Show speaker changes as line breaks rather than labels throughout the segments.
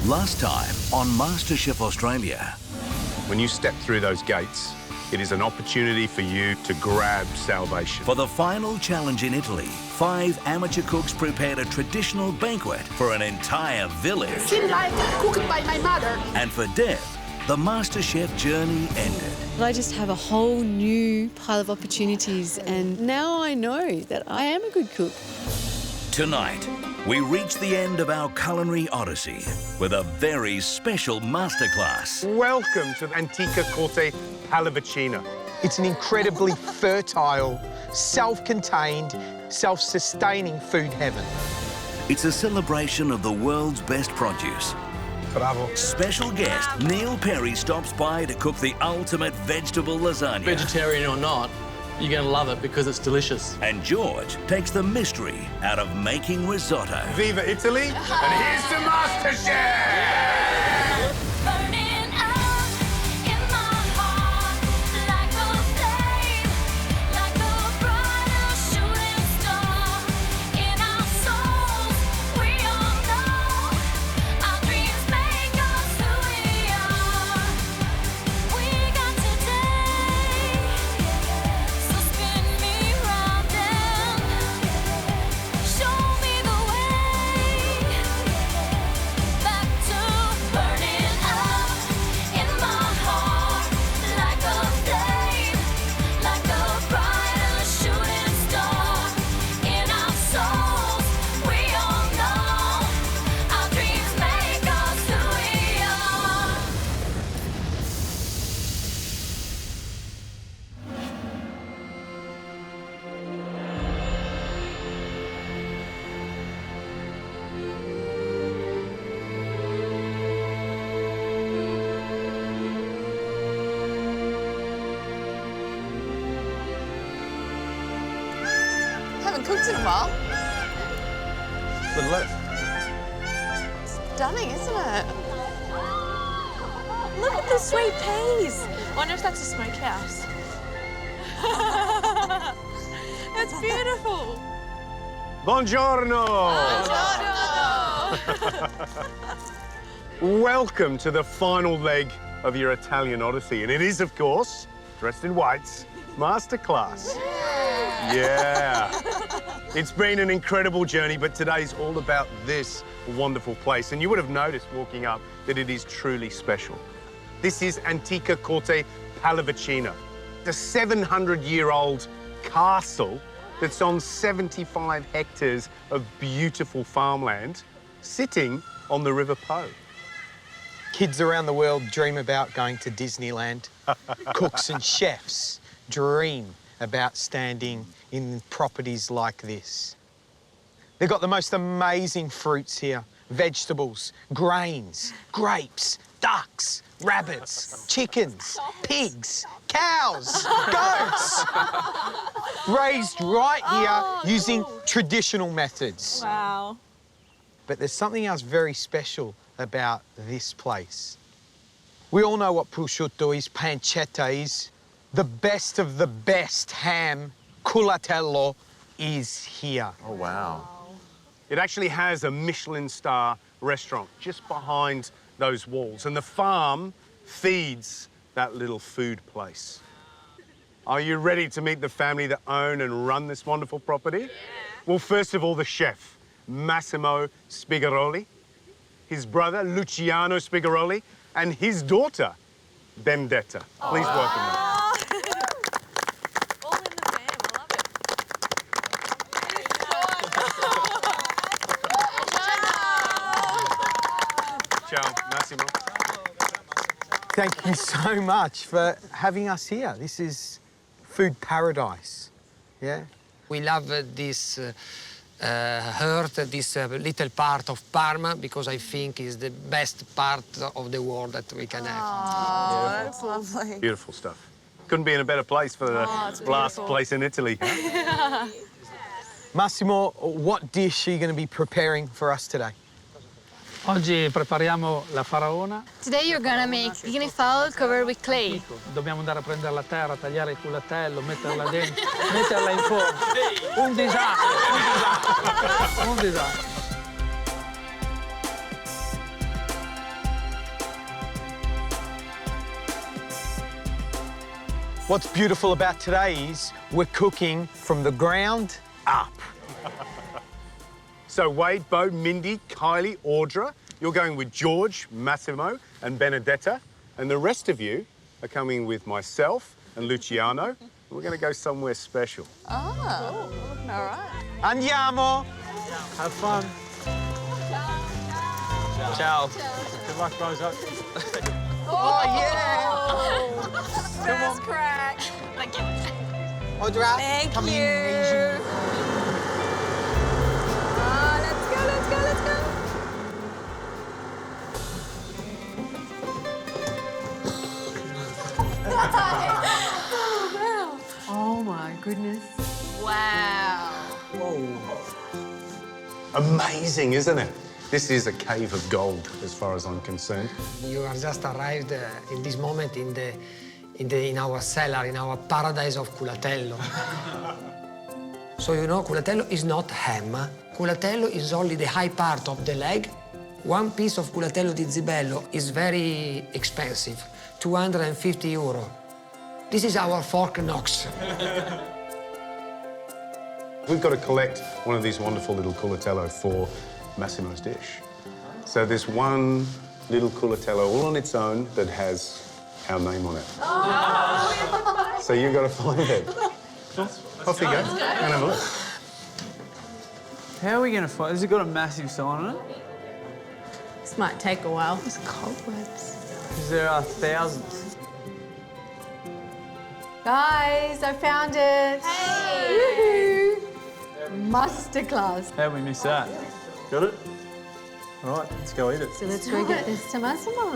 Last time on MasterChef Australia.
When you step through those gates, it is an opportunity for you to grab salvation.
For the final challenge in Italy, 5 amateur cooks prepared a traditional banquet for an entire village.
Seemed like cooked by my mother.
And for Deb, the MasterChef journey ended.
I just have a whole new pile of opportunities, and now I know that I am a good cook.
Tonight, we reach the end of our culinary odyssey with a very special masterclass.
Welcome to Antica Corte Pallavicina.
It's an incredibly fertile, self-contained, self-sustaining food heaven.
It's a celebration of the world's best produce.
Bravo.
Special guest Neil Perry stops by to cook the ultimate vegetable lasagna.
Vegetarian or not, you're going to love it because it's delicious.
And George takes the mystery out of making risotto.
Viva Italy, and here's to MasterChef!
Cooked in a while.
Good look.
Stunning, isn't it? Look at the sweet peas. I wonder if that's a smokehouse. It's beautiful.
Buongiorno! Welcome to the final leg of your Italian odyssey. And it is, of course, dressed in whites, masterclass. Yeah. It's been an incredible journey, but today's all about this wonderful place. And you would have noticed walking up that it is truly special. This is Antica Corte Pallavicina, the 700-year-old castle that's on 75 hectares of beautiful farmland sitting on the River Po.
Kids around the world dream about going to Disneyland. Cooks and chefs dream about standing in properties like this. They've got the most amazing fruits here, vegetables, grains, grapes, ducks, rabbits, chickens, pigs, cows, goats, raised right here using traditional methods.
Wow.
But there's something else very special about this place. We all know what prosciutto is, pancetta is. The best of the best ham, culatello, is here.
Oh, wow. It actually has a Michelin star restaurant just behind those walls, and the farm feeds that little food place. Are you ready to meet the family that own and run this wonderful property? Yeah. Well, first of all, the chef, Massimo Spigaroli, his brother, Luciano Spigaroli, and his daughter, Benedetta. Please welcome them.
All in the fam, I love it.
Ciao, Massimo.
Thank you so much for having us here. This is food paradise, yeah?
We love this this little part of Parma because I think is the best part of the world that we can have.
Oh, that's lovely.
Beautiful stuff. Couldn't be in a better place for the last place in Italy.
Massimo, what dish are you going to be preparing for us today?
Oggi prepariamo la faraona.
Today you're gonna make guinea fowl covered with clay.
Dobbiamo andare a prendere la terra, tagliare il culatello, metterla dentro, metterla in forno. Un disastro, un disastro, un disastro.
What's beautiful about today is we're cooking from the ground up.
So Wade, Bo, Mindy, Kylie, Audra, you're going with George, Massimo and Benedetta. And the rest of you are coming with myself and Luciano. We're going to go somewhere special.
Oh, cool. All right.
Andiamo!
Have fun.
Ciao.
Good luck, Bozo.
Oh, yeah!
First crack. Thank you.
Audra,
Thank
come
you.
in.
Oh, let's go, let's go, let's go.
Oh my goodness.
Wow.
Amazing, isn't it? This is a cave of gold, as far as I'm concerned.
You are just arrived in this moment in our cellar, in our paradise of culatello. So you know, culatello is not ham. Culatello is only the high part of the leg. One piece of culatello di zibello is very expensive, 250 euro. This is our fork Knox.
We've got to collect one of these wonderful little culatello for Massimo's dish. So there's one little culatello all on its own that has our name on it. Oh. So you've got to find it. Off you go. And have a look.
How are we going to find? Has it got a massive sign on it?
This might take a while.
It's cobwebs.
Because there are thousands.
Guys, I found it. Hey! Masterclass.
How'd we miss that? Got it? All right, let's go eat it.
So let's go get this to Massimo.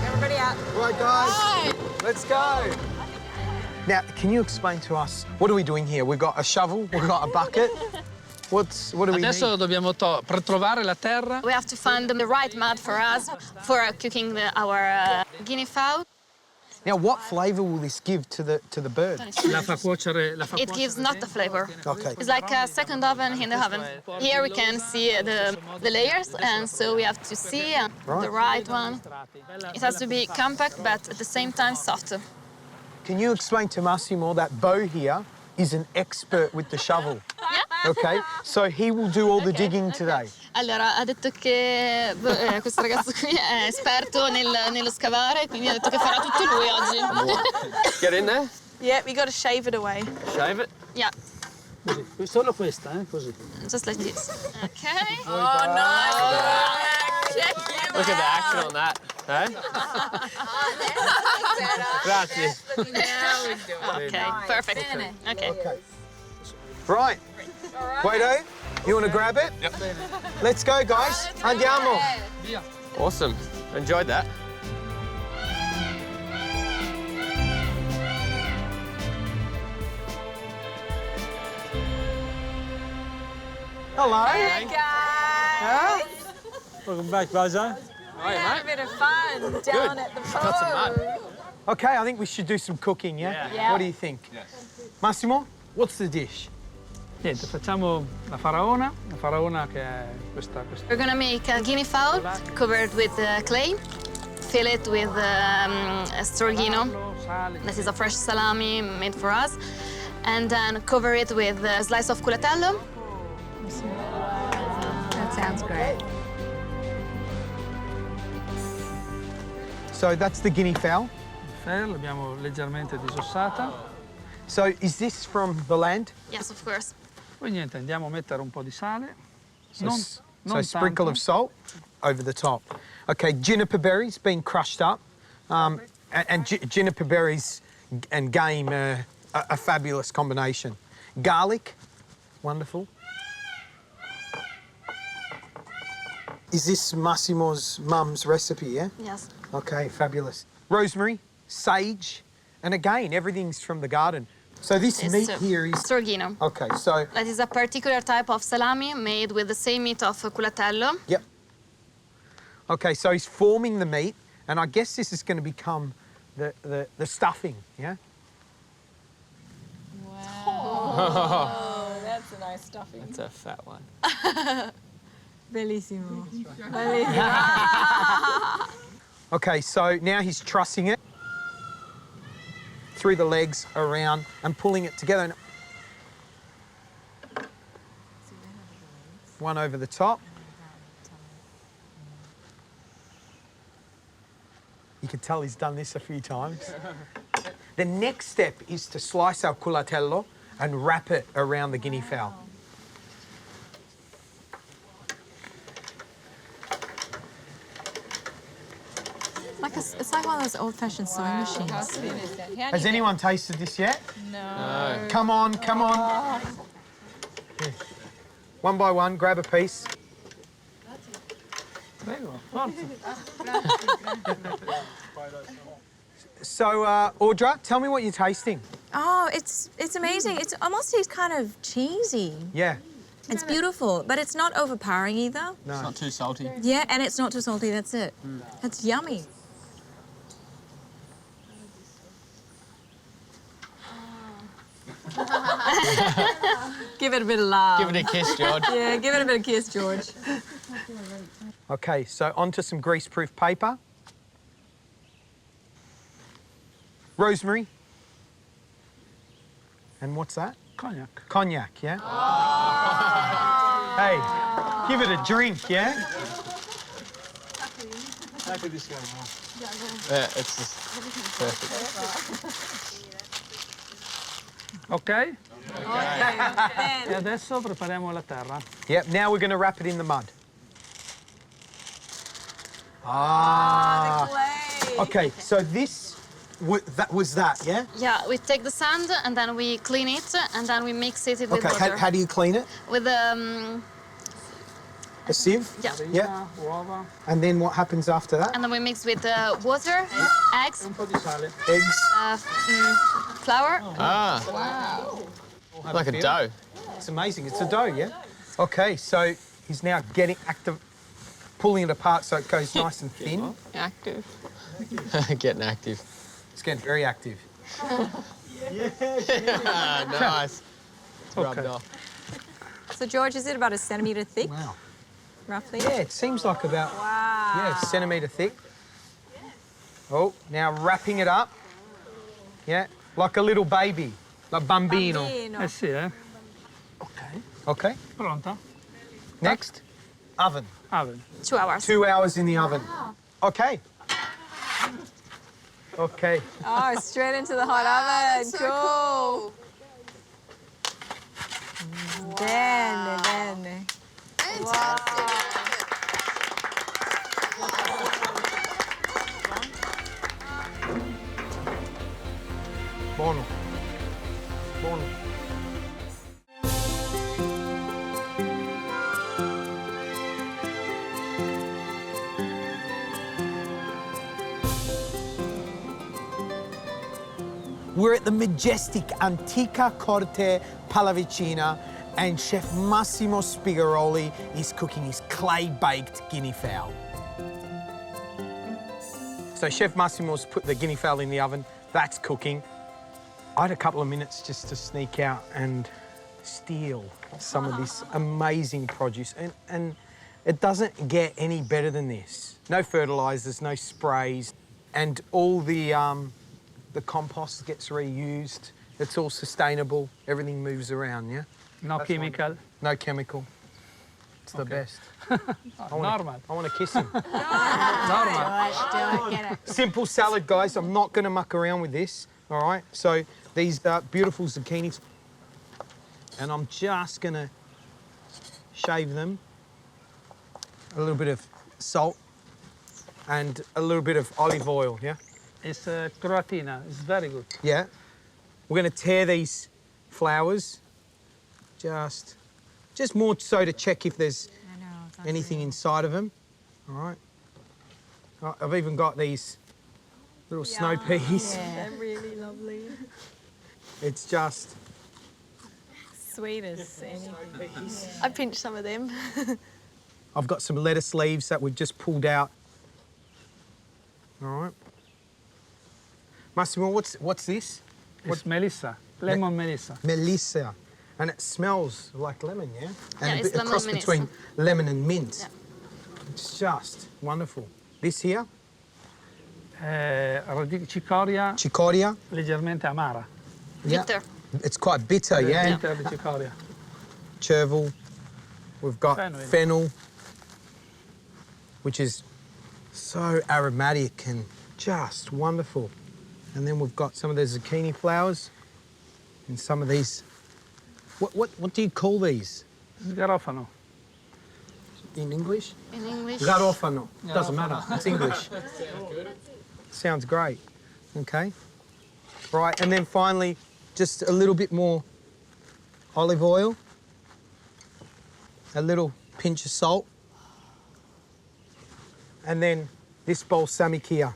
Everybody out.
Right, guys, let's go. Now, can you explain to us, what are we doing here? We've got a shovel, we've got a bucket. What do we
Adesso
need?
dobbiamo per trovare la terra.
We have to find the right mud for us for cooking our guinea fowl.
Now, what flavour will this give to the bird?
La fa cuocere,
It gives not the flavor.
Okay.
It's like a second oven in the oven. Here we can see the layers, and so we have to see the right one. It has to be compact, but at the same time soft.
Can you explain to Massimo that Bo here is an expert with the shovel?
Yeah.
Okay, so he will do all the digging today.
Allora, ha detto che questo ragazzo qui è esperto nello scavare, quindi ha detto che farà tutto lui oggi.
Get in there.
Yeah, we got to shave it away.
Shave it.
Yeah,
Così. Solo questa, così.
just like this. Okay.
Oh, nice.
Look at the action on that, eh? Grazie.
Okay, perfect. Okay.
Okay. Right. Guido, you want to grab it?
Yep.
Let's go, guys. Andiamo.
Awesome. Enjoyed that.
Hello.
Hey, guys.
Welcome back, Bozo.
Had a bit of fun down at the pool.
Okay, I think we should do some cooking, yeah?
Yeah.
What do you think?
Yes.
Massimo, what's the dish?
Niente, facciamo la faraona che è questa.
We're gonna make a guinea fowl covered with clay, fill it with Strolghino. That is a fresh salami made for us, and then cover it with a slice of culatello.
That sounds great.
So that's the guinea fowl.
L'abbiamo leggermente disossata.
So is this from the land?
Yes, of course.
Poi niente, andiamo a mettere un po' di sale.
So a sprinkle
tanto.
of salt over the top. Okay, juniper berries being crushed up. And juniper berries and game are a fabulous combination. Garlic, wonderful. Is this Massimo's mum's recipe, yeah?
Yes.
Okay, fabulous. Rosemary, sage, and again, everything's from the garden. So this
It's
meat here is...
Strolghino.
Okay, so...
That is a particular type of salami made with the same meat of culatello.
Yep. Okay, so he's forming the meat, and I guess this is going to become the stuffing, yeah?
Oh, that's nice. nice stuffing.
That's a fat one.
Bellissimo.
Okay, so now he's trussing it through the legs, around, and pulling it together. And one over the top. You can tell he's done this a few times. The next step is to slice our culatello and wrap it around the guinea fowl.
It's like one of those old-fashioned sewing machines.
Has anyone tasted this yet?
No.
Come on, come on. Here. One by one, grab a piece. So, Audra, tell me what you're tasting.
Oh, it's amazing. It almost tastes kind of cheesy.
Yeah.
It's beautiful, but it's not overpowering either.
No.
It's not too salty.
Yeah, and it's not too salty, that's it. It's yummy. Give it a bit of love.
Give it a kiss, George.
Yeah, give it a bit of kiss, George.
Okay, so onto some greaseproof paper. Rosemary. And what's that?
Cognac.
Cognac, yeah? Hey, give it a drink, yeah?
Yeah, it's just perfect.
Ok? E adesso prepariamo la terra.
Yep, now we're going to wrap it in the mud. Ah. Okay, so this, was that, yeah?
Yeah, we take the sand and then we clean it and then we mix it with
Okay,
water.
how do you clean it?
With
A sieve?
yeah.
Yeah.
Uova.
And then what happens after that?
And then we mix with water, eggs,
Un po' di sale.
Eggs.
flour.
Ah. Like a dough.
It's amazing. It's a dough, yeah? Okay, so he's now getting active, pulling it apart so it goes nice and thin.
Active. Getting active.
It's getting very active.
Nice. It's rubbed off.
So, George, is it about a centimetre thick,
Wow.
roughly?
Yeah, it seems like about, yeah, a centimetre thick. Oh, now wrapping it up. Yeah, like a little baby, like bambino.
Eh sì, eh?
Okay. Okay.
Pronta?
Next, oven.
Oven.
2 hours.
2 hours in the oven. Okay. Okay.
Oh, straight into the hot oven. Cool. Bene.
Buono. Buono. We're at the majestic Antica Corte Pallavicina, and Chef Massimo Spigaroli is cooking his clay-baked guinea fowl. So Chef Massimo's put the guinea fowl in the oven. That's cooking. I had a couple of minutes just to sneak out and steal some of this amazing produce, and it doesn't get any better than this. No fertilisers, no sprays, and all the compost gets reused. It's all sustainable. Everything moves around, yeah?
No chemical.
No chemical. It's the best.
Normal.
I want to kiss him.
Normal.
Simple salad, guys. I'm not going to muck around with this, all right? So these beautiful zucchinis, and I'm just going to shave them. A little bit of salt and a little bit of olive oil, yeah?
It's croatina. It's very good.
Yeah. We're going to tear these flowers, just more so to check if there's anything inside of them. All right. Oh, I've even got these little snow peas.
They're really lovely.
It's just
Sweet as anything.
I pinched some of them.
I've got some lettuce leaves that we've just pulled out. All right. Massimo, what's this?
It's Melissa. Lemon Melissa.
Melissa. And it smells like lemon, yeah?
Yeah,
And
it's
a
lemon
cross
mint.
between lemon and mint.
Yeah.
It's just wonderful. This here,
Cicoria
cicoria.
leggermente amara.
Yeah.
Bitter.
It's quite bitter, yeah?
Bitter di cicoria.
Chervil. We've got
Fennel.
fennel, which is so aromatic and just wonderful. And then we've got some of the zucchini flowers and some of these. What do you call these
Garofano.
in English?
In English.
Garofano. Doesn't matter. It's English. Sounds great. Okay. Right, and then finally, just a little bit more olive oil, a little pinch of salt, and then this balsamic here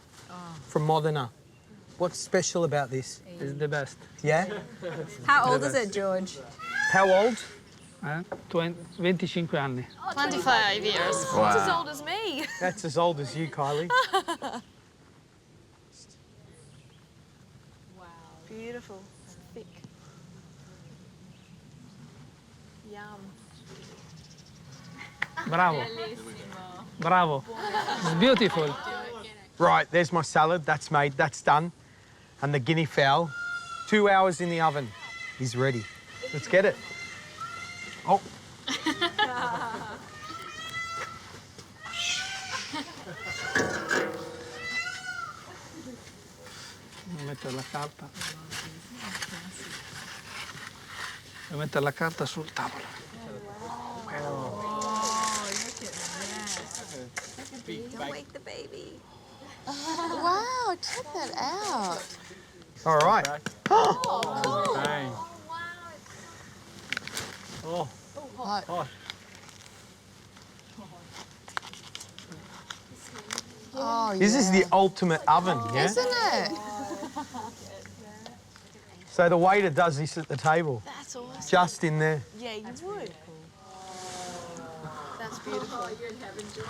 from Modena. What's special about this?
It's the best.
Yeah?
How old is it, George?
How old?
25 anni.
25 years.
It's as old as me.
That's as old as you, Kylie.
Beautiful. Thick. Yum.
Bravo. Bravo. It's beautiful.
Right, there's my salad. That's made. That's done. And the Guinea fowl, 2 hours in the oven, is ready. Let's get it. Oh.
Devo mettere la carta. Devo mettere la carta sul tavolo.
Don't wake the baby.
Wow, check that out.
All right.
Bang.
Oh.
Hot. Oh,
This is the ultimate oven, yeah?
Isn't it?
So the waiter does this at the table,
That's awesome.
just in there.
Yeah, you would. That's beautiful. You're in heaven, George.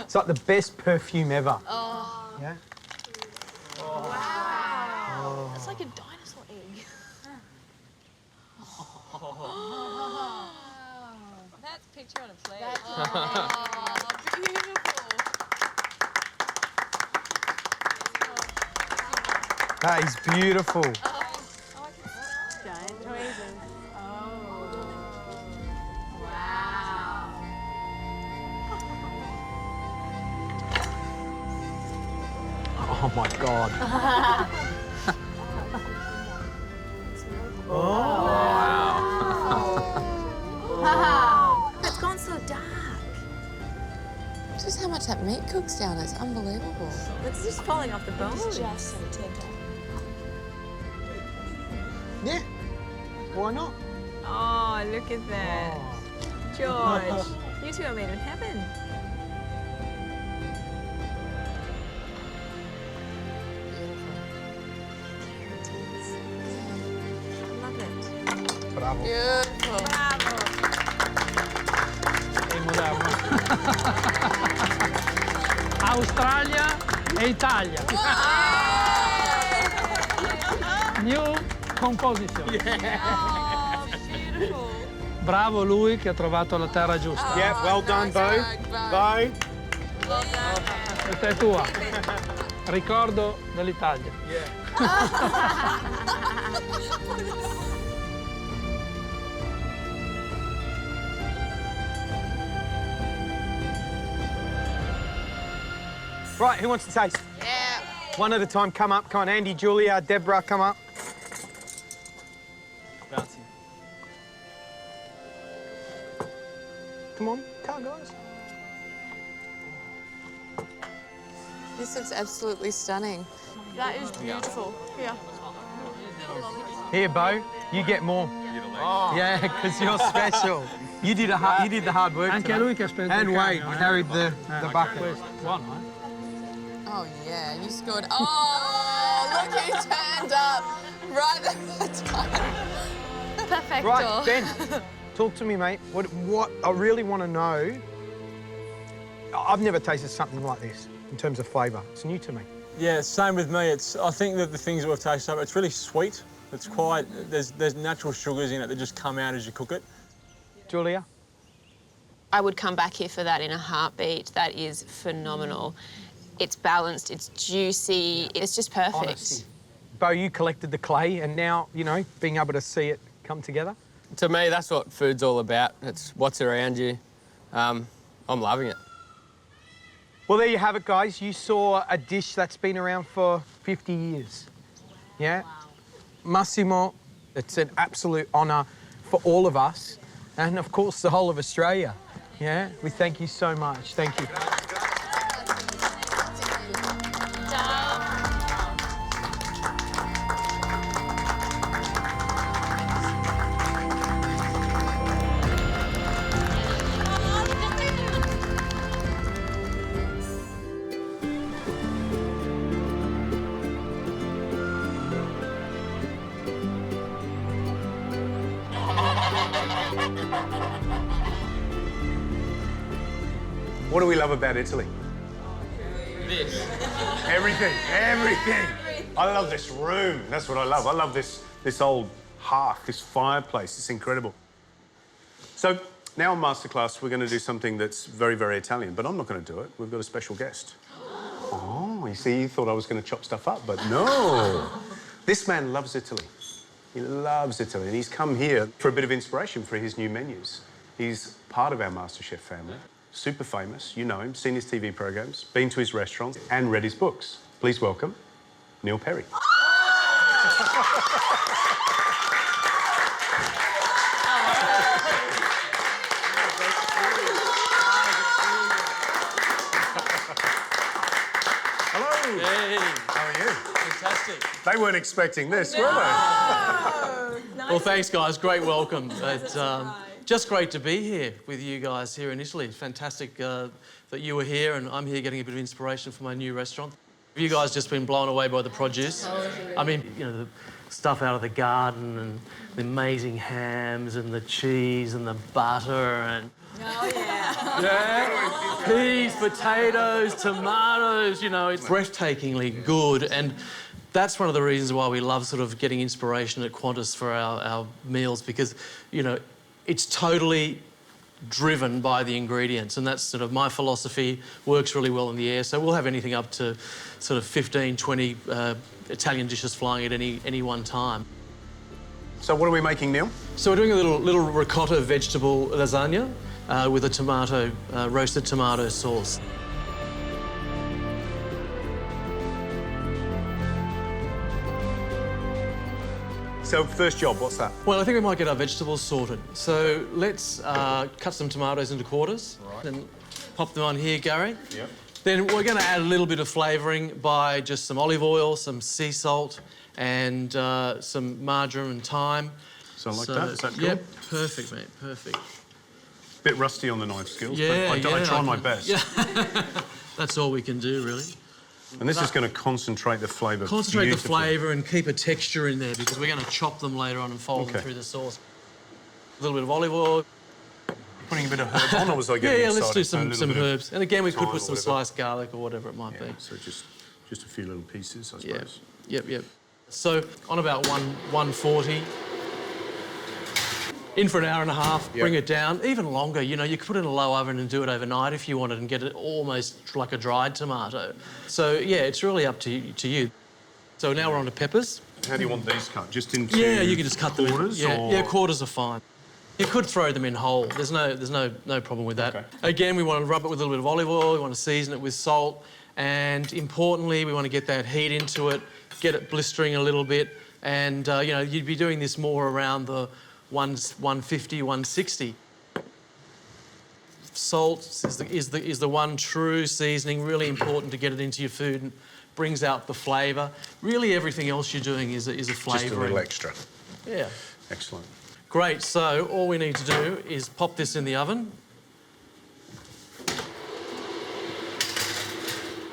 It's like the best perfume ever.
Oh.
Yeah?
Wow. It's like a dinosaur egg.
That's a picture on a plate.
Oh, beautiful.
That is beautiful.
Giant choices. Oh.
Wow.
Oh my God.
It's gone so dark.
Just how much that meat cooks down, it's unbelievable.
It's just falling off the bone.
It's just so tender.
Yeah. Why not?
Oh, look at that. George, you two are made in heaven. Love it.
Bravo.
Beautiful.
Bravo.
È moderno. Australia e Italia. New composition.
Oh, beautiful.
Bravo lui che ha trovato la terra giusta.
Yeah, well done, Bo. Bo.
Questa è tua. Ricordo dell'Italia.
Right, who wants to taste?
Yeah.
One at a time, come up. Come on, Andy, Julia, Deborah, come up. Come on, come guys.
This looks absolutely stunning.
That is beautiful. Yeah.
Here, Bo, you get more. Yeah, because you're special. You did the hard work.
Anche
today.
lui che ha spento
And
il
Wade
camion,
carried the bucket.
Questo, buono, eh?
Oh, yeah, you scored. Oh, look who turned up right at the time.
Perfecto.
Right, Ben, talk to me, mate. What I really want to know, I've never tasted something like this in terms of flavour. It's new to me.
Yeah, same with me. I think that the things that we've tasted so far, it's really sweet. It's quite, there's natural sugars in it that just come out as you cook it.
Julia?
I would come back here for that in a heartbeat. That is phenomenal. It's balanced, it's juicy, it's just perfect.
Honesty. Bo, you collected the clay and now, you know, being able to see it come together?
To me, that's what food's all about. It's what's around you. I'm loving it.
Well, there you have it, guys. You saw a dish that's been around for 50 years. Yeah? Wow. Massimo, it's an absolute honour for all of us and, of course, the whole of Australia. Yeah? We thank you so much. Thank you.
What do we love about Italy?
This.
Everything, everything. I love this room. That's what I love. I love this old hearth, this fireplace. It's incredible. So now on Masterclass, we're going to do something that's very, very Italian, but I'm not going to do it. We've got a special guest. Oh, you see, you thought I was going to chop stuff up, but no. This man loves Italy. He loves Italy, and he's come here for a bit of inspiration for his new menus. He's part of our MasterChef family. Super famous, you know him, seen his TV programs, been to his restaurants and read his books. Please welcome Neil Perry. Hello.
Hey.
How are you?
Fantastic.
They weren't expecting this, were they?
Nice.
Well, thanks, guys. Great welcome. It's just great to be here with you guys here in Italy. Fantastic that you were here and I'm here getting a bit of inspiration for my new restaurant. You guys just been blown away by the produce. I mean, you know, the stuff out of the garden and the amazing hams and the cheese and the butter and...
Oh, yeah.
Yeah, peas, potatoes, tomatoes, you know, it's breathtakingly good. And that's one of the reasons why we love sort of getting inspiration at Qantas for our meals because, you know, it's totally driven by the ingredients, and that's sort of my philosophy, works really well in the air. So we'll have anything up to sort of 15, 20 Italian dishes flying at any one time.
So what are we making, Neil?
So we're doing a little ricotta vegetable lasagna with a tomato, roasted tomato sauce.
So first job, what's that?
Well, I think we might get our vegetables sorted. So let's cut some tomatoes into quarters. Right. And pop them on here, Gary.
Yep.
Then we're going to add a little bit of flavouring by just some olive oil, some sea salt, and some marjoram and thyme.
So like that? Is that cool?
Yep, perfect, mate, perfect.
Bit rusty on the knife skills,
Yeah,
but I try my best.
Yeah. That's all we can do, really.
And this is going to concentrate the flavour.
Concentrate the flavour and keep a texture in there because we're going to chop them later on and fold them through the sauce. A little bit of olive oil.
Putting a bit of herbs on, or was I getting
Yeah, let's do
excited?
some herbs. And again, we could put some
whatever.
sliced garlic or whatever it might be.
So just a few little pieces, I suppose.
Yep. So on about 140. In for an hour and a half, bring it down, even longer. You know, you could put it in a low oven and do it overnight if you wanted and get it almost like a dried tomato. So, yeah, it's really up to you. So now we're on to peppers.
How do you want these cut? Just into
Yeah, you can just cut
quarters,
them in.
or...
Yeah, quarters are fine. You could throw them in whole. There's no problem with that.
Okay.
Again, we want to rub it with a little bit of olive oil. We want to season it with salt. And importantly, we want to get that heat into it, get it blistering a little bit. And, you know, you'd be doing this more around the 150, 160. Salt is the one true seasoning, really important to get it into your food and brings out the flavour. Really everything else you're doing is a flavour.
Just a little extra.
Yeah.
Excellent.
Great, so all we need to do is pop this in the oven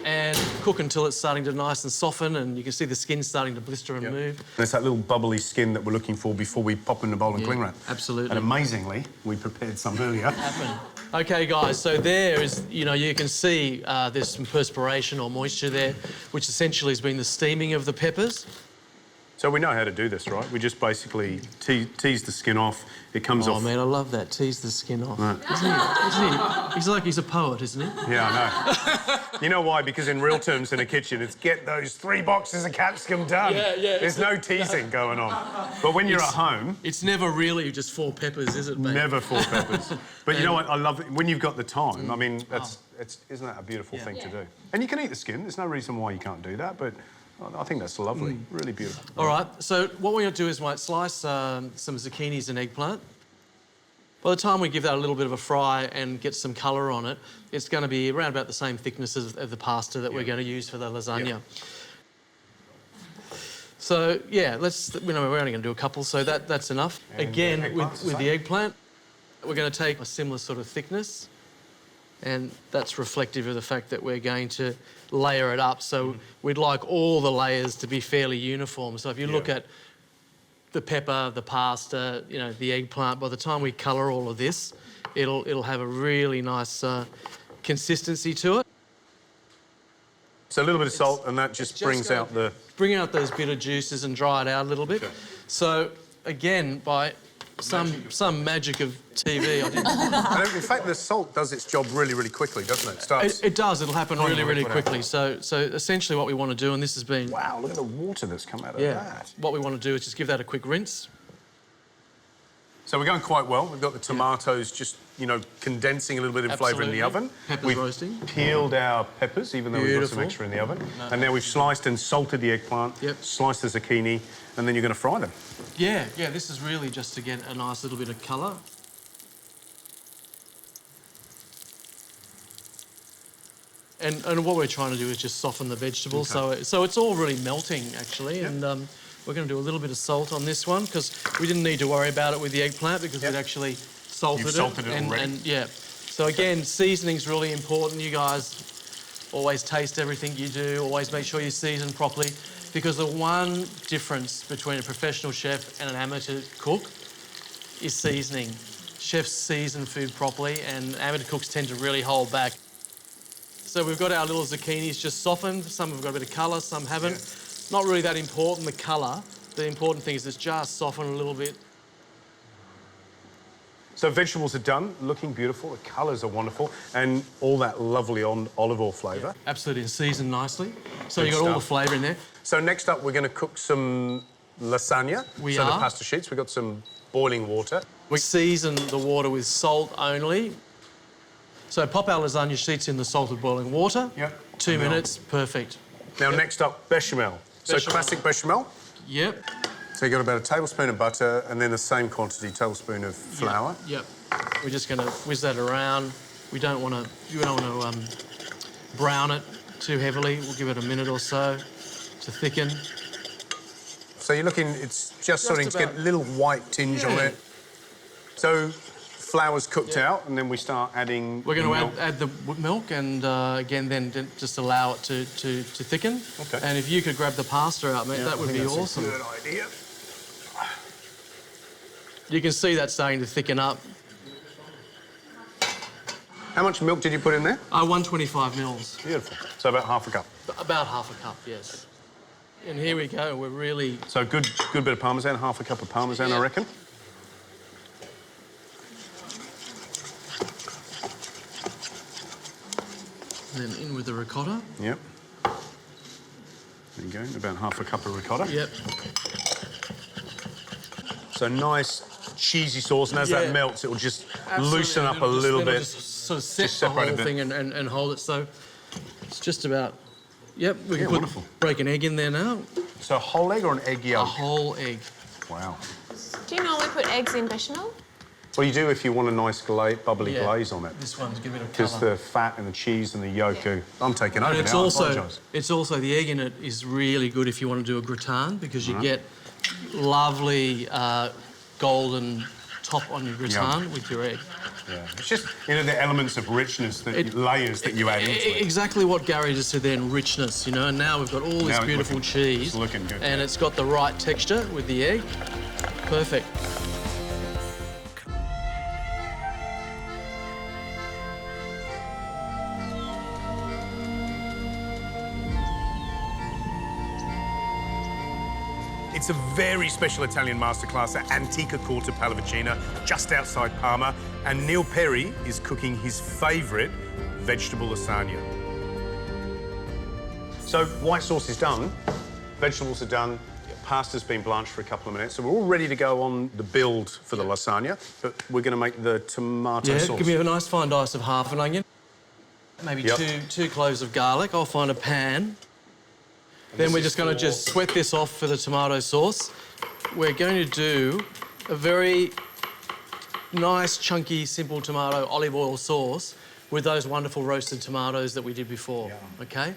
and cook until it's starting to nice and soften and you can see the skin starting to blister and move.
There's that little bubbly skin that we're looking for before we pop in the bowl and cling wrap.
Absolutely.
And amazingly, we prepared some earlier.
Okay, guys, so there is, you know, you can see there's some perspiration or moisture there, which essentially has been the steaming of the peppers.
So we know how to do this, right? We just basically tease the skin off. It comes off.
Oh, man, I love that. Tease the skin off. Right. Isn't he? He's like he's a poet, isn't he?
Yeah, I know. You know why? Because in real terms in a kitchen, it's get those 3 boxes of capsicum done.
Yeah, yeah.
There's no teasing going on. But when you're at home...
It's never really just 4 peppers, is it, mate?
Never 4 peppers. But you know what? I love it. When you've got the time, I mean, isn't that a beautiful thing to do? And you can eat the skin. There's no reason why you can't do that, but... I think that's lovely, really beautiful.
All right, so what we're going to do is we might slice some zucchinis and eggplant. By the time we give that a little bit of a fry and get some colour on it, it's going to be around about the same thickness as the pasta that we're going to use for the lasagna. So, yeah, we're only going to do a couple, so that's enough. And again, with the eggplant, we're going to take a similar sort of thickness, and that's reflective of the fact that we're going to layer it up. So we'd like all the layers to be fairly uniform. So if you look at the pepper, the pasta, you know, the eggplant, by the time we colour all of this, it'll have a really nice consistency to it.
So a little bit of salt, and that just brings out the...
Bring out those bitter juices and dry it out a little bit. Okay. So, again, by some magic of TV, I didn't...
And in fact, the salt does its job really, really quickly, doesn't it?
It does. It'll happen really, really quickly. So essentially what we want to do, and this has been...
Wow, look at the water that's come out of that.
What we want to do is just give that a quick rinse.
So we're going quite well. We've got the tomatoes just, you know, condensing a little bit in flavour in the oven.
Peppers roasting.
Peeled our peppers, even though we've got some extra in the oven. No. And now we've sliced and salted the eggplant, sliced the zucchini, and then you're going to fry them.
Yeah, this is really just to get a nice little bit of colour. And what we're trying to do is just soften the vegetables, so it's all really melting, actually, and we're going to do a little bit of salt on this one, because we didn't need to worry about it with the eggplant, because we'd actually salted it.
Salted it already.
And so again, seasoning's really important. You guys always taste everything you do, always make sure you season properly, because the one difference between a professional chef and an amateur cook is seasoning. Chefs season food properly, and amateur cooks tend to really hold back. So we've got our little zucchinis just softened. Some have got a bit of colour, some haven't. Yeah. Not really that important, the colour. The important thing is it's just softened a little bit.
So vegetables are done, looking beautiful, the colours are wonderful, and all that lovely olive oil flavour.
Yeah, absolutely, and seasoned nicely. So you've got all the flavour in there.
So next up, we're going to cook some lasagna. The pasta sheets. We've got some boiling water.
We season the water with salt only. So pop our lasagna sheets in the salted boiling water. 2 minutes, perfect.
Now next up, bechamel. So classic bechamel.
Yep.
So you've got about a tablespoon of butter and then the same quantity, tablespoon of flour.
Yep. We're just going to whiz that around. We don't want to brown it too heavily. We'll give it a minute or so to thicken.
So you're looking, it's just starting to get a little white tinge on it. So flour's cooked out, and then we start adding.
We're going to add the milk, and again, then just allow it to thicken.
Okay.
And if you could grab the pasta out, mate, that would be awesome.
Good idea.
You can see that starting to thicken up.
How much milk did you put in there?
125 mils.
Beautiful. So about half a cup.
About half a cup, yes. And here we go. We're really...
So good bit of Parmesan, half a cup of Parmesan, I reckon.
And then in with the ricotta.
Yep. There you go, about half a cup of ricotta.
Yep.
So nice cheesy sauce, and as that melts, it'll just loosen up a little bit.
Just sort of set the whole thing and hold it. So it's just about... Yep, we can break an egg in there now.
So a whole egg or an egg yolk?
A whole egg.
Wow.
Do you normally put eggs in bechamel?
Well, you do if you want a nice bubbly glaze on it.
This one's give it a colour.
Because the fat and the cheese and the yolk I'm taking over now, I apologise.
It's also, the egg in it is really good if you want to do a gratin, because you get lovely golden top on your gratin with your egg.
Yeah, it's just, you know, the elements of richness, layers that you add into it.
Exactly what Gary just said then, richness, you know, and now we've got all this beautiful cheese.
It's looking good.
And it's got the right texture with the egg. Perfect.
It's a very special Italian masterclass at Antica Corte Pallavicina, just outside Parma, and Neil Perry is cooking his favourite vegetable lasagna. So white sauce is done, vegetables are done, pasta's been blanched for a couple of minutes, so we're all ready to go on the build for the lasagna, but we're going to make the tomato sauce.
Give me a nice fine dice of half an onion, maybe two cloves of garlic. I'll find a pan. Then we're just going to sweat this off for the tomato sauce. We're going to do a very nice, chunky, simple tomato olive oil sauce with those wonderful roasted tomatoes that we did before, OK?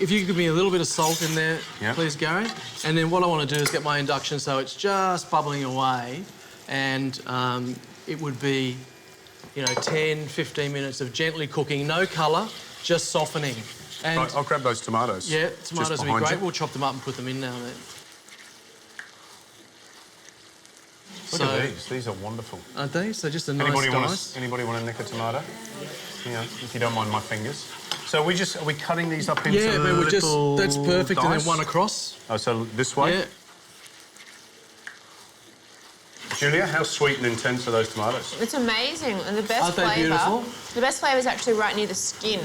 If you could give me a little bit of salt in there, please, Gary. And then what I want to do is get my induction so it's just bubbling away, and it would be, you know, 10, 15 minutes of gently cooking, no colour, just softening. And
right, I'll grab those tomatoes.
Yeah, tomatoes would be great.
You.
We'll chop them up and put them in now.
Look at these. These are wonderful.
Aren't they? So just a nice dice.
Anybody want to nick a tomato? Yeah, if you don't mind my fingers. So are we cutting these up into little
that's perfect,
dice?
And then one across.
Oh, so this way?
Yeah.
Julia, how sweet and intense are those tomatoes?
It's amazing, and the best flavour.
Beautiful?
The best flavour is actually right near the skin.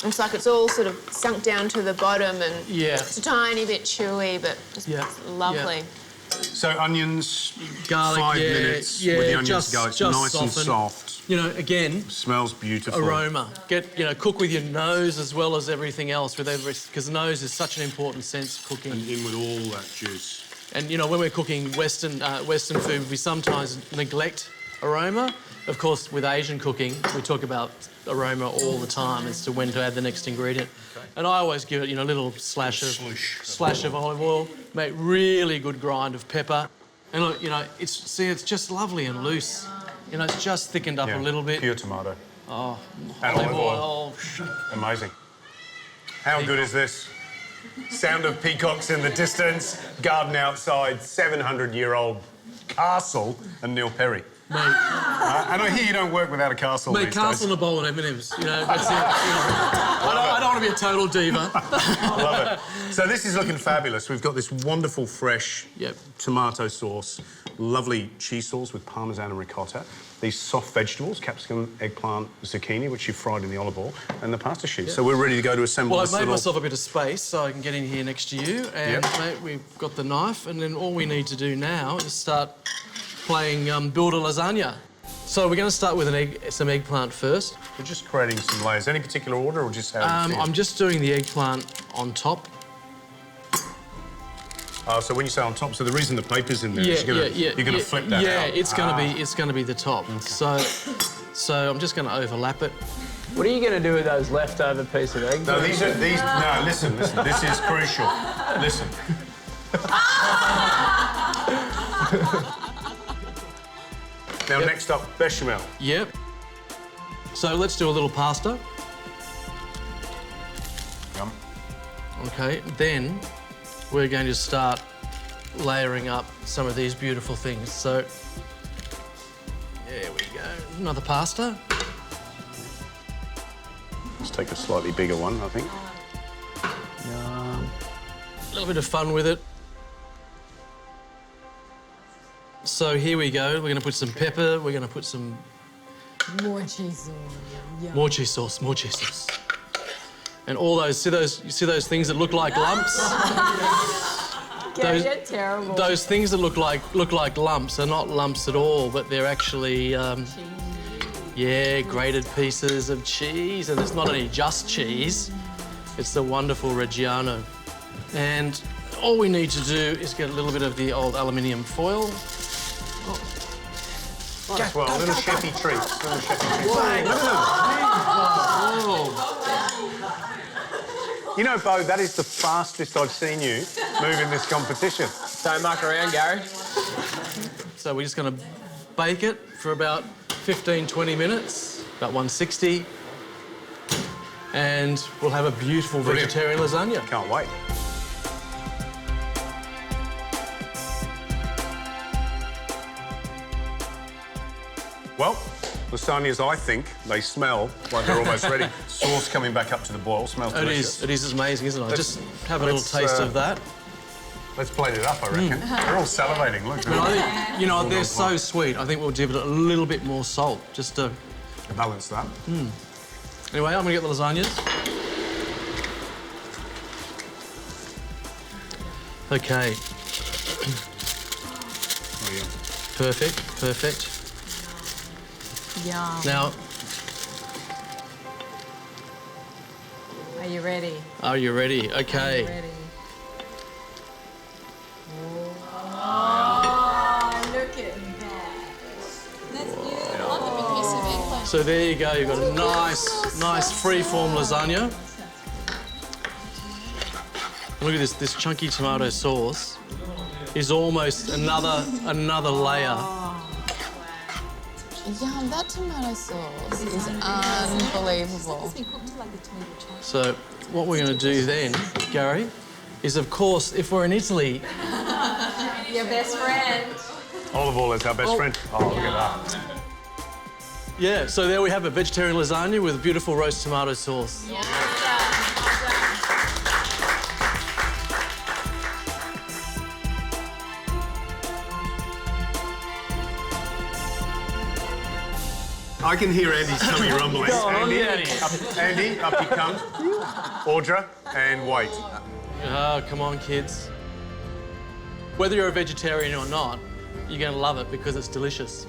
It's like it's all sort of sunk down to the bottom, and it's a tiny bit chewy, but just lovely.
So onions,
garlic,
5 minutes with the onions go. It's nice and soft.
You know, again,
smells beautiful.
Aroma. Cook with your nose as well as everything else, because the nose is such an important sense of cooking.
And in with all that juice.
And you know, when we're cooking Western food, we sometimes neglect aroma. Of course, with Asian cooking, we talk about aroma all the time as to when to add the next ingredient. Okay. And I always give it, you know, a little slash of olive oil, make really good grind of pepper. And look, you know, it's just lovely and loose. You know, it's just thickened up a little bit.
Pure tomato.
Oh,
and olive oil. Amazing. How good is this? Sound of peacocks in the distance, garden outside, 700-year-old castle, and Neil Perry.
Mate.
And I hear you don't work without a castle.
Mate, castle and a bowl of M&Ms. You know, that's it. You know. I don't want to be a total diva.
I love it. So this is looking fabulous. We've got this wonderful fresh tomato sauce, lovely cheese sauce with Parmesan and ricotta, these soft vegetables, capsicum, eggplant, zucchini, which you fried in the olive oil, and the pasta sheet. So we're ready to go to assemble this.
Well, I've made myself a bit of space so I can get in here next to you. And, mate, we've got the knife, and then all we need to do now is start playing build a lasagna. So we're going to start with some eggplant first.
We're just creating some layers. Any particular order or just how
I'm just doing the eggplant on top.
So when you say on top, so the reason the paper's in there is you're going to flip that out.
Yeah, it's going to be the top. Okay. So I'm just going to overlap it.
What are you going to do with those leftover piece of egg?
No, no, listen. This is crucial. Listen. Now, next up, bechamel.
Yep. So let's do a little pasta.
Yum.
OK, then we're going to start layering up some of these beautiful things. So, there we go. Another pasta.
Let's take a slightly bigger one, I think.
A little bit of fun with it. So here we go. We're going to put some pepper. We're going to put some...
More cheese sauce. Yeah.
More cheese sauce, more cheese sauce. And all those, you see those things that look like lumps?
You're terrible.
Those things that look like lumps are not lumps at all, but they're actually, grated pieces of cheese. And it's not only just cheese, it's the wonderful Reggiano. And all we need to do is get a little bit of the old aluminium foil.
Nice, well, a little chefy treat. You know, Bo, that is the fastest I've seen you move in this competition.
Don't muck around, Gary.
So we're just going to bake it for about 15, 20 minutes, about 160. And we'll have a beautiful vegetarian lasagna.
Can't wait. Well, lasagnas, I think, they smell like they're almost ready. Sauce coming back up to the boil, smells delicious.
It is amazing, isn't it? Just have a little taste of that.
Let's plate it up, I reckon. We're all salivating, look.
But I think, you know, they're so sweet. I think we'll give it a little bit more salt, just to...
balance that.
Anyway, I'm gonna get the lasagnas. Okay.
Oh, yeah.
Perfect, perfect.
Yum.
Now,
Are you ready?
are you ready? Okay.
Ready. Oh, look at that.
That's beautiful. I love the big piece of eggplant.
So there you go. You've got a nice free-form lasagna. Look at this. This chunky tomato sauce is almost another layer.
Yum, that tomato sauce is unbelievable.
So what we're going to do then, Gary, is of course, if we're in Italy...
Your best friend.
Olive oil is our best friend. Oh, look at that.
Yeah, so there we have a vegetarian lasagna with beautiful roast tomato sauce.
Yeah.
I can hear Andy's tummy rumbling. Andy, up you come. Audra, and wait.
Oh, come on, kids. Whether you're a vegetarian or not, you're going to love it because it's delicious.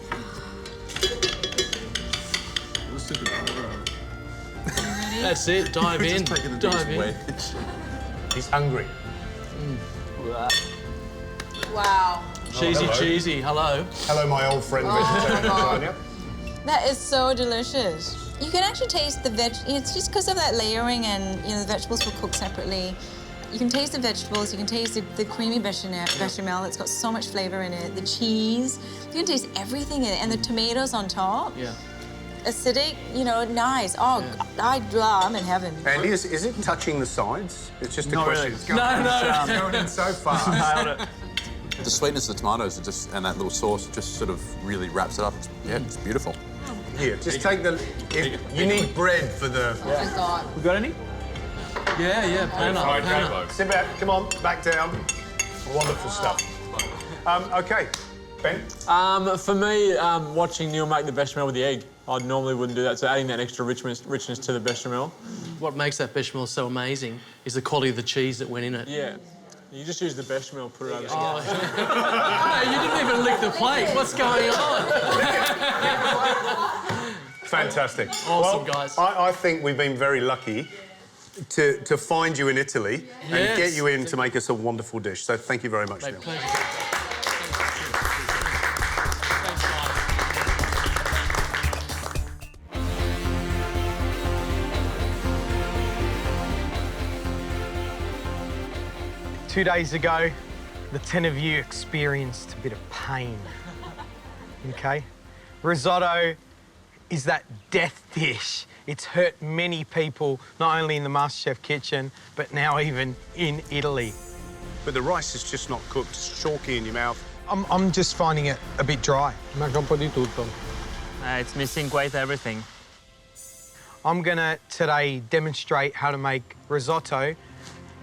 That's it, dive in, dive in.
He's hungry.
Wow.
Cheesy, hello.
Hello, my old friend, vegetarian lasagna.
That is so delicious. You can actually taste the veg. It's just because of that layering and the vegetables were cooked separately. You can taste the vegetables. You can taste the creamy bechamel. It's got so much flavor in it. The cheese. You can taste everything in it, and the tomatoes on top.
Yeah.
Acidic. Nice. Oh, yeah. I'm in heaven.
Andy, is it touching the sides? It's just a question.
Really. No.
It's going in so fast.
Nailed it. The sweetness of the tomatoes and that little sauce just sort of really wraps it up. It's beautiful.
Here, just take the... you need bread for the...
Oh my God.
We got any? Yeah, panna.
Sit back, come on, back down. Wonderful stuff. OK, Ben?
For me, watching Neil make the bechamel with the egg, I normally wouldn't do that, so adding that extra richness to the bechamel.
What makes that bechamel so amazing is the quality of the cheese that went in it.
Yeah. You just use the bechamel, put it over.
No, you didn't even lick the plate. What's going on?
Fantastic.
Awesome, guys.
I think we've been very lucky to find you in Italy and get you in to make us a wonderful dish. So thank you very much, Neil.
Pleasure.
2 days ago, the 10 of you experienced a bit of pain, OK? Risotto is that death dish. It's hurt many people, not only in the MasterChef kitchen, but now even in Italy.
But the rice is just not cooked. It's chalky in your mouth.
I'm just finding it a bit dry.
Manca un po' di tutto.
It's missing quite everything.
I'm gonna today demonstrate how to make risotto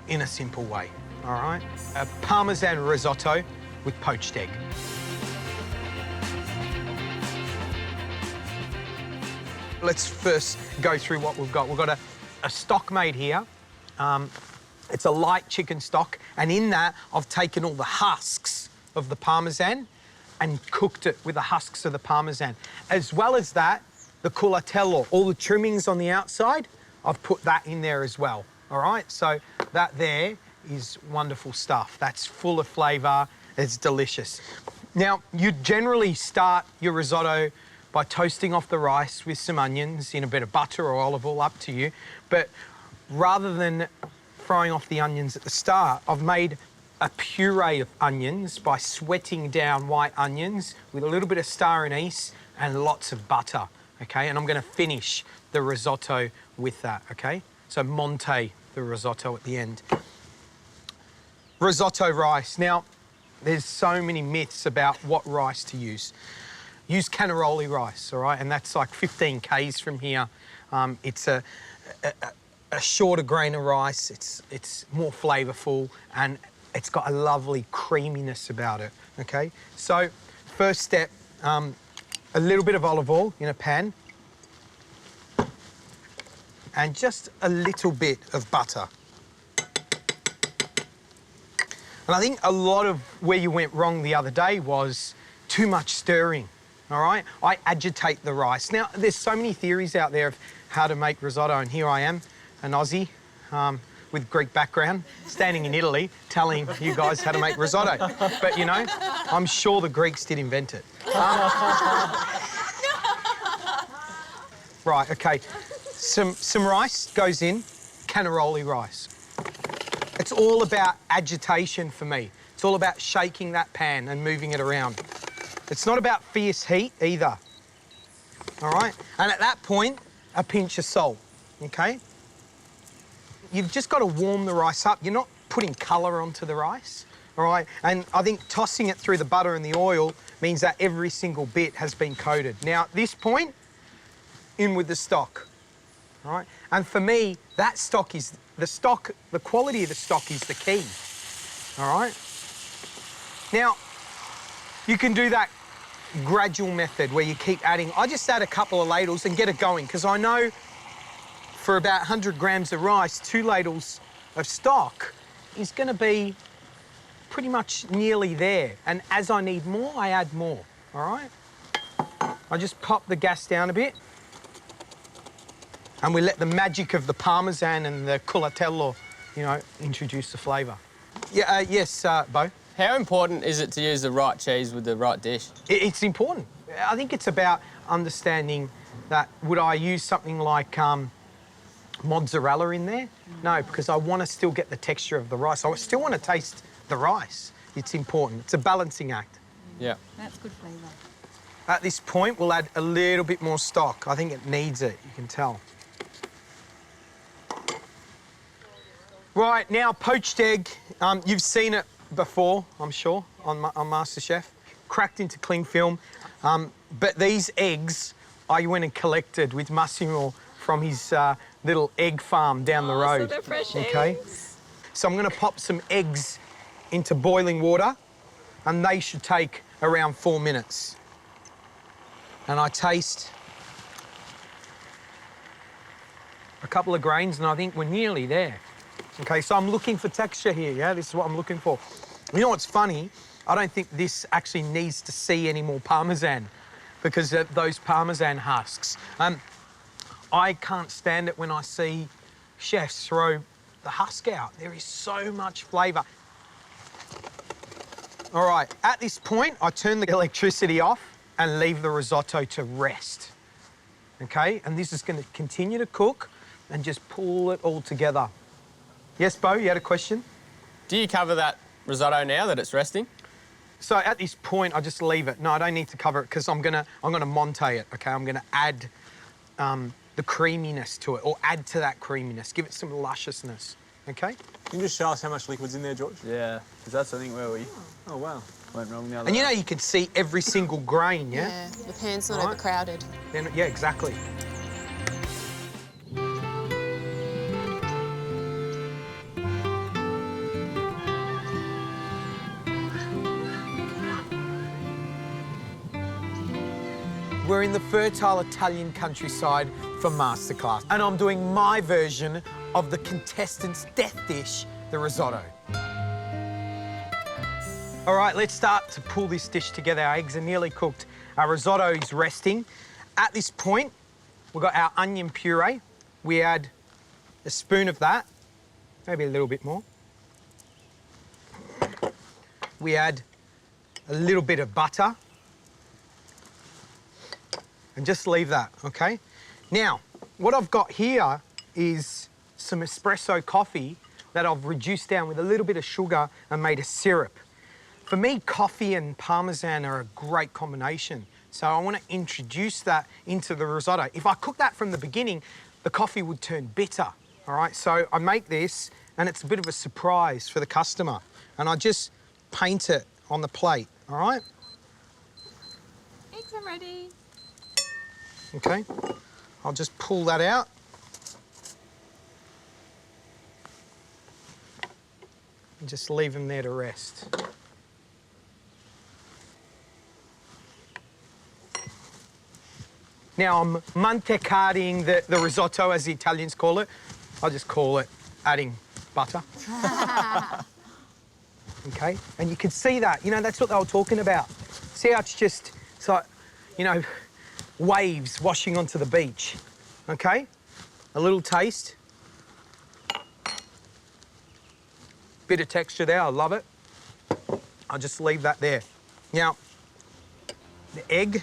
in a simple way. All right, a Parmesan risotto with poached egg. Let's first go through what we've got. We've got a stock made here. It's a light chicken stock, and in that, I've taken all the husks of the Parmesan and cooked it with the husks of the Parmesan. As well as that, the culatello, all the trimmings on the outside, I've put that in there as well, all right? So that there is wonderful stuff. That's full of flavour, it's delicious. Now, you generally start your risotto by toasting off the rice with some onions in a bit of butter or olive oil, up to you. But rather than frying off the onions at the start, I've made a puree of onions by sweating down white onions with a little bit of star anise and lots of butter, OK? And I'm going to finish the risotto with that, OK? So monte the risotto at the end. Risotto rice. Now, there's so many myths about what rice to use. Use cannaroli rice, all right? And that's like 15 k's from here. It's a shorter grain of rice. It's more flavourful, and it's got a lovely creaminess about it, okay? So, first step, a little bit of olive oil in a pan and just a little bit of butter. And I think a lot of where you went wrong the other day was too much stirring, all right? I agitate the rice. Now, there's so many theories out there of how to make risotto, and here I am, an Aussie with Greek background, standing in Italy, telling you guys how to make risotto. But, you know, I'm sure the Greeks did invent it. Right, OK. Some rice goes in, cannaroli rice. It's all about agitation for me. It's all about shaking that pan and moving it around. It's not about fierce heat either, all right? And at that point, a pinch of salt, OK? You've just got to warm the rice up. You're not putting colour onto the rice, all right? And I think tossing it through the butter and the oil means that every single bit has been coated. Now, at this point, in with the stock, all right? And for me, that stock is the quality of the stock is the key, all right? Now, you can do that gradual method where you keep adding. I just add a couple of ladles and get it going, because I know for about 100 grams of rice, 2 ladles of stock is going to be pretty much nearly there. And as I need more, I add more, all right? I just pop the gas down a bit. And we let the magic of the Parmesan and the culatello, you know, introduce the flavour. Yeah, yes, Bo?
How important is it to use the right cheese with the right dish?
It's important. I think it's about understanding that, would I use something like mozzarella in there? No, because I want to still get the texture of the rice. I still want to taste the rice. It's important. It's a balancing act.
Yeah.
That's good flavour.
At this point, we'll add a little bit more stock. I think it needs it, you can tell. Right, now poached egg. You've seen it before, I'm sure, on MasterChef. Cracked into cling film. But these eggs, I went and collected with Massimo from his little egg farm down the road.
So they're fresh
okay?
eggs.
So I'm going to pop some eggs into boiling water, and they should take around 4 minutes. And I taste a couple of grains, and I think we're nearly there. OK, so I'm looking for texture here, yeah? This is what I'm looking for. You know what's funny? I don't think this actually needs to see any more Parmesan because of those Parmesan husks. I can't stand it when I see chefs throw the husk out. There is so much flavour. All right, at this point, I turn the electricity off and leave the risotto to rest, OK? And this is going to continue to cook and just pull it all together. Yes, Bo, you had a question?
Do you cover that risotto now that it's resting?
So at this point, I just leave it. No, I don't need to cover it because I'm gonna monte it, OK? I'm gonna add the creaminess to it, or add to that creaminess, give it some lusciousness, OK?
Can you just show us how much liquid's in there, George?
Yeah, because that's, I think, where we...
Oh, wow.
Went wrong the other
And you
way.
know you can see every single grain, yeah?
Yeah, the pan's not
Right.
overcrowded.
Then, yeah, exactly. We're in the fertile Italian countryside for MasterClass, and I'm doing my version of the contestants' death dish, the risotto. All right, let's start to pull this dish together. Our eggs are nearly cooked. Our risotto is resting. At this point, we've got our onion puree. We add a spoon of that, maybe a little bit more. We add a little bit of butter. And just leave that, OK? Now, what I've got here is some espresso coffee that I've reduced down with a little bit of sugar and made a syrup. For me, coffee and Parmesan are a great combination. So I want to introduce that into the risotto. If I cook that from the beginning, the coffee would turn bitter, all right? So I make this, and it's a bit of a surprise for the customer. And I just paint it on the plate, all right?
Eggs are ready.
OK, I'll just pull that out. And just leave them there to rest. Now I'm mantecating the risotto, as the Italians call it. I just call it adding butter. Okay, and you can see that, you know, that's what they were talking about. See how it's like, you know, waves washing onto the beach, okay? A little taste. Bit of texture there, I love it. I'll just leave that there. Now, the egg.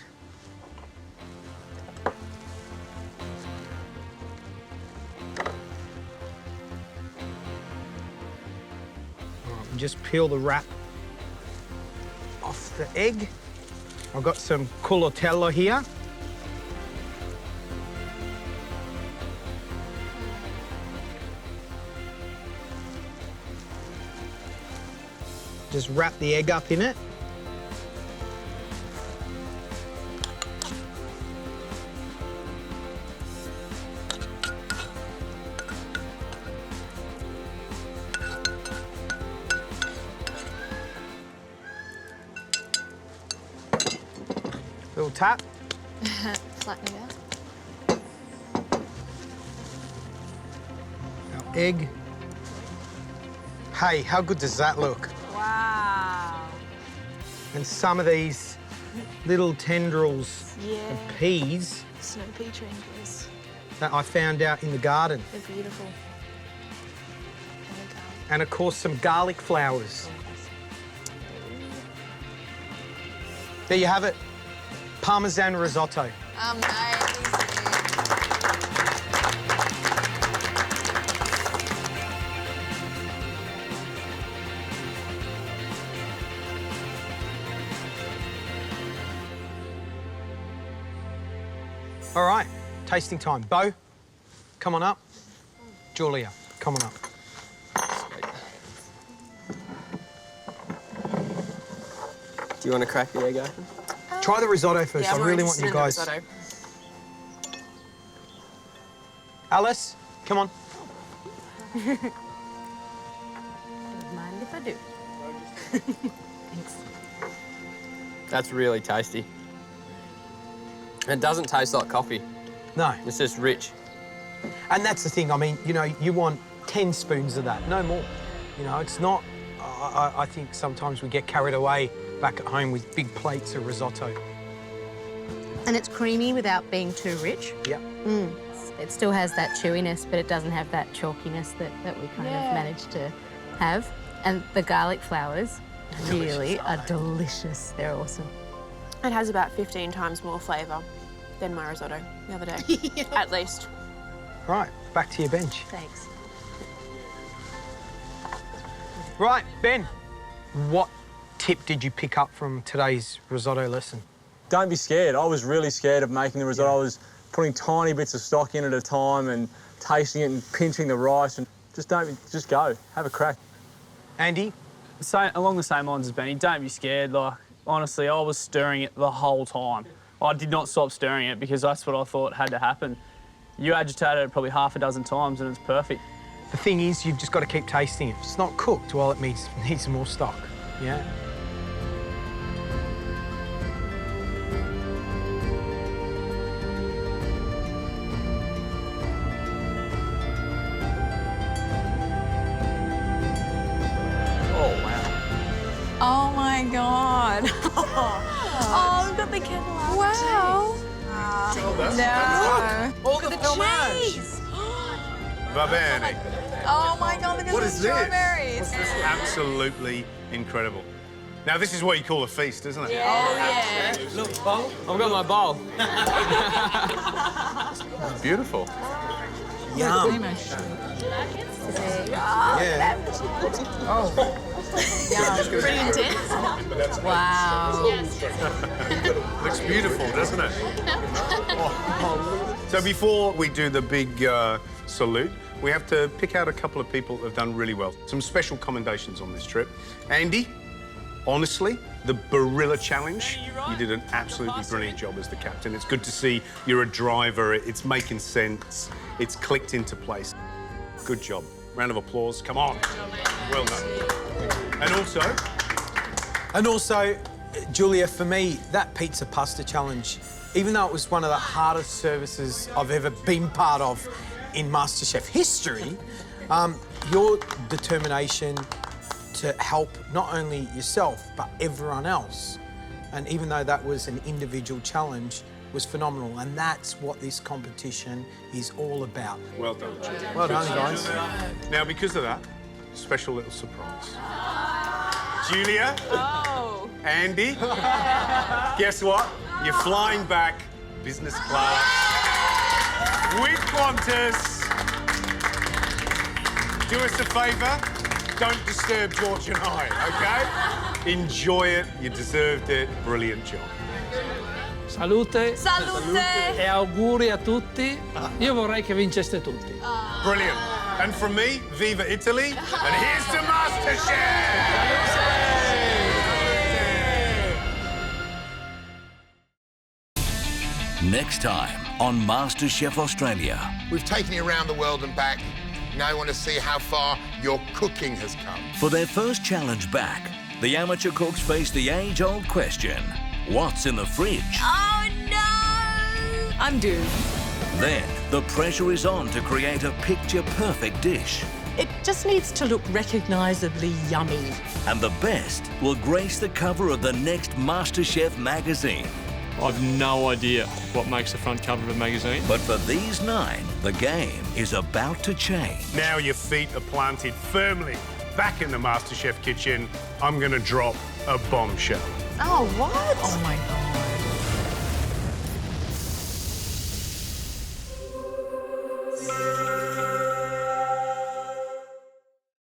Just peel the wrap off the egg. I've got some culatello here. Just wrap the egg up in it. Little tap.
Flatten it out.
Our egg. Hey, how good does that look?
Wow.
And some of these little tendrils of peas
Snow pea triangles.
that I found out in the garden.
They're beautiful.
And of course, some garlic flowers. There you have it. Parmesan risotto.
Amazing.
All right, tasting time. Bo, come on up. Julia, come on up.
Do you want to crack the egg open?
Try the risotto first.
Yeah,
I really want you guys.
Risotto.
Alice, come on.
Mind if I do? Thanks.
That's really tasty. It doesn't taste like coffee.
No.
It's just rich.
And that's the thing. I mean, you know, you want 10 spoons of that, no more. You know, it's not. I think sometimes we get carried away back at home with big plates of risotto.
And it's creamy without being too rich.
Yep.
It still has that chewiness, but it doesn't have that chalkiness that we kind of managed to have. And the garlic flowers really are delicious. They're awesome.
It has about 15 times more flavour than my risotto the other day, at least.
Right, back to your bench.
Thanks.
Right, Ben, what tip did you pick up from today's risotto lesson?
Don't be scared. I was really scared of making the risotto. I was putting tiny bits of stock in at a time and tasting it and pinching the rice, and just go, have a crack.
Andy?
Along the same lines as Benny, don't be scared. Like, honestly, I was stirring it the whole time. I did not stop stirring it because that's what I thought had to happen. You agitated it probably half a dozen times and it's perfect.
The thing is, you've just got to keep tasting it. If it's not cooked, well, it needs more stock, yeah?
Oh my God. Oh, we've got the kettle out.
Wow.
No.
All the
cheese.
Va bene.
Oh my God, look at
What
the
is this?
strawberries.
Absolutely incredible. Now, this is what you call a feast, isn't it?
Oh, yeah.
Look, bowl. I've got my bowl.
Beautiful.
Yum.
Yeah.
Oh.
Pretty intense. Wow.
Looks beautiful, doesn't it? So before we do the big salute, we have to pick out a couple of people who have done really well. Some special commendations on this trip. Andy, honestly, the Barilla Challenge, you did an absolutely brilliant job as the captain. It's good to see you're a driver. It's making sense. It's clicked into place. Good job. Round of applause. Come on. Well done. And
also, Julia, for me, that pizza pasta challenge, even though it was one of the hardest services I've ever been part of in MasterChef history, your determination to help not only yourself, but everyone else, and even though that was an individual challenge, was phenomenal. And that's what this competition is all about.
Well done, Julia.
Well done, guys.
Now, because of that, special little surprise. Julia.
Oh.
Andy. Guess what? You're flying back business class with Qantas. Do us a favour. Don't disturb George and I, OK? Enjoy it. You deserved it. Brilliant job.
Salute.
Salute.
E auguri a tutti. Io vorrei che vinceste tutti.
Brilliant. And from me, viva Italy. And here's to MasterChef!
Next time on MasterChef Australia.
We've taken you around the world and back. Now I want to see how far your cooking has come.
For their first challenge back, the amateur cooks face the age-old question, what's in the fridge?
Oh, no! I'm doomed.
Then, the pressure is on to create a picture-perfect dish.
It just needs to look recognisably yummy.
And the best will grace the cover of the next MasterChef magazine.
I've no idea what makes the front cover of a magazine.
But for these 9, the game is about to change.
Now your feet are planted firmly back in the MasterChef kitchen. I'm going to drop a bombshell.
Oh, what? Oh, my God.